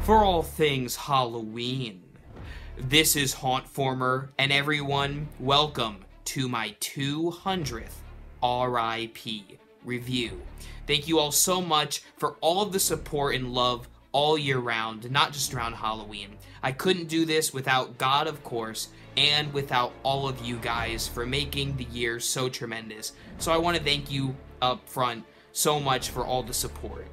for all things Halloween. This is Hauntformer, and everyone, welcome to my 200th R.I.P. review. Thank you all so much for all of the support and love all year round, not just around Halloween. I couldn't do this without God, of course, and without all of you guys for making the year so tremendous. So I want to thank you up front so much for all the support.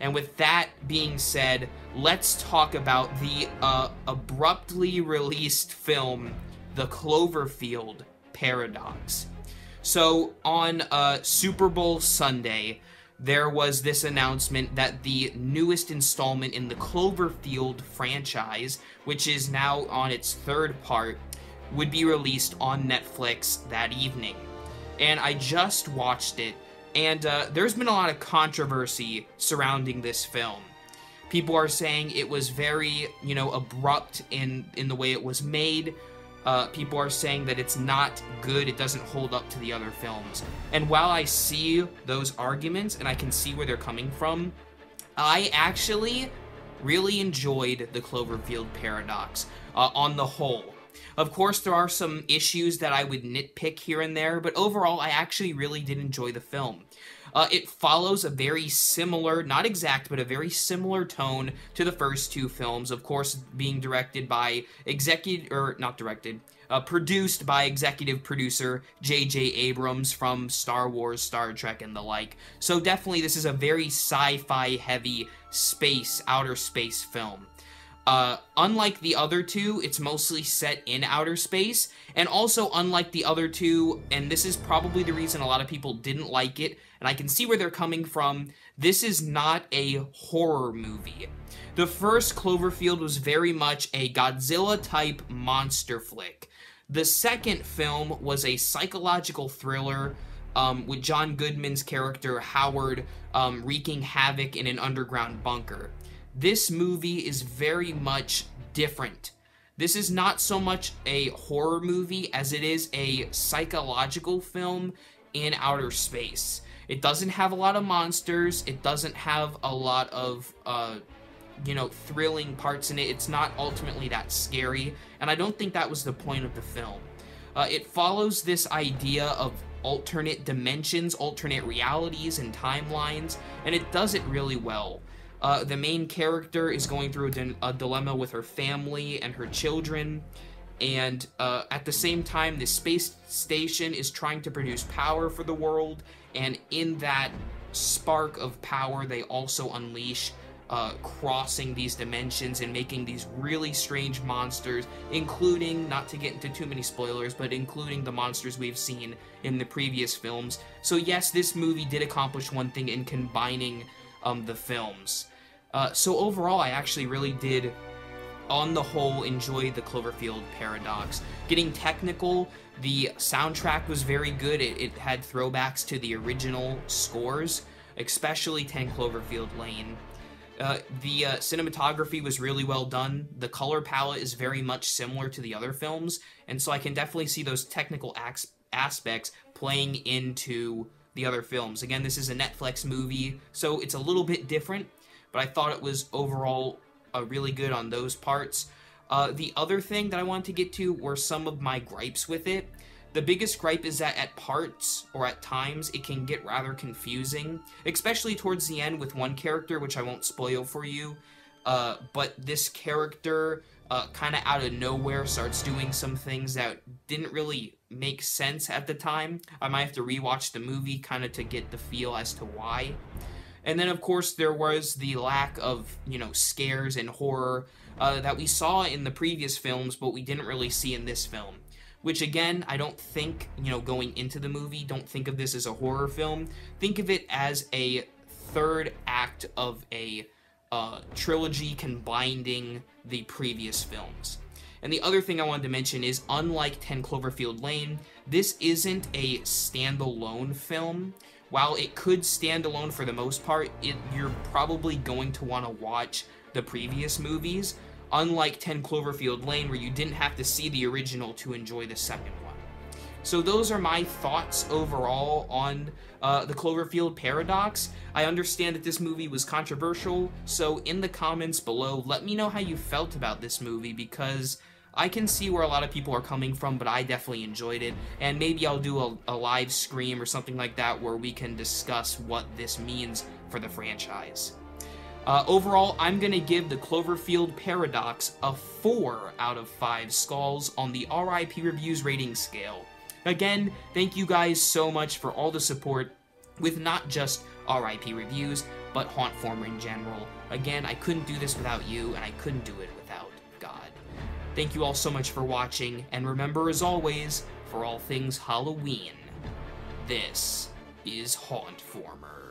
And with that being said, let's talk about the abruptly released film, The Cloverfield Paradox. So on Super Bowl Sunday, there was this announcement that the newest installment in the Cloverfield franchise, which is now on its third part, would be released on Netflix that evening. And I just watched it, and there's been a lot of controversy surrounding this film. People are saying it was very, abrupt in the way it was made. People are saying that it's not good, it doesn't hold up to the other films. And while I see those arguments, and I can see where they're coming from, I actually really enjoyed the Cloverfield Paradox on the whole. Of course, there are some issues that I would nitpick here and there, but overall, I actually really did enjoy the film. It follows a very similar, not exact, but a very similar tone to the first two films, of course, being directed by produced by executive producer J.J. Abrams from Star Wars, Star Trek, and the like. So definitely, this is a very sci-fi heavy outer space film. Unlike the other two, it's mostly set in outer space, and also unlike the other two, and this is probably the reason a lot of people didn't like it, and I can see where they're coming from, this is not a horror movie. The first Cloverfield was very much a Godzilla-type monster flick. The second film was a psychological thriller with John Goodman's character, Howard, wreaking havoc in an underground bunker. This movie is very much different. This is not so much a horror movie as it is a psychological film in outer space. It doesn't have a lot of monsters. It doesn't have a lot of, thrilling parts in it. It's not ultimately that scary, and I don't think that was the point of the film. It follows this idea of alternate dimensions, alternate realities, and timelines, and it does it really well. The main character is going through a dilemma with her family and her children, and at the same time, the space station is trying to produce power for the world, and in that spark of power, they also unleash crossing these dimensions and making these really strange monsters, including, not to get into too many spoilers, but including the monsters we've seen in the previous films. So yes, this movie did accomplish one thing in combining the films. So overall, I actually really did, on the whole, enjoy the Cloverfield Paradox. Getting technical, the soundtrack was very good. It had throwbacks to the original scores, especially 10 Cloverfield Lane. The cinematography was really well done. The color palette is very much similar to the other films, and so I can definitely see those technical aspects playing into the other films. Again, this is a Netflix movie, so it's a little bit different, but I thought it was overall really good on those parts. The other thing that I wanted to get to were some of my gripes with it. The biggest gripe is that at parts, or at times, it can get rather confusing, especially towards the end with one character, which I won't spoil for you, but this character kind of out of nowhere starts doing some things that didn't really make sense at the time. I might have to rewatch the movie kind of to get the feel as to why. And then, of course, there was the lack of, scares and horror that we saw in the previous films, but we didn't really see in this film. Which, again, I don't think, going into the movie, don't think of this as a horror film. Think of it as a third act of a trilogy combining the previous films. And the other thing I wanted to mention is, unlike 10 Cloverfield Lane, this isn't a standalone film. While it could stand alone for the most part, you're probably going to want to watch the previous movies, unlike 10 Cloverfield Lane, where you didn't have to see the original to enjoy the second one. So those are my thoughts overall on the Cloverfield Paradox. I understand that this movie was controversial, so in the comments below, let me know how you felt about this movie, because I can see where a lot of people are coming from, but I definitely enjoyed it, and maybe I'll do a live stream or something like that where we can discuss what this means for the franchise. Overall, I'm going to give the Cloverfield Paradox a 4 out of 5 skulls on the R.I.P. Reviews rating scale. Again, thank you guys so much for all the support with not just R.I.P. Reviews, but Hauntformer in general. Again, I couldn't do this without you, and I couldn't do it without God. Thank you all so much for watching, and remember, as always, for all things Halloween, this is Hauntformer.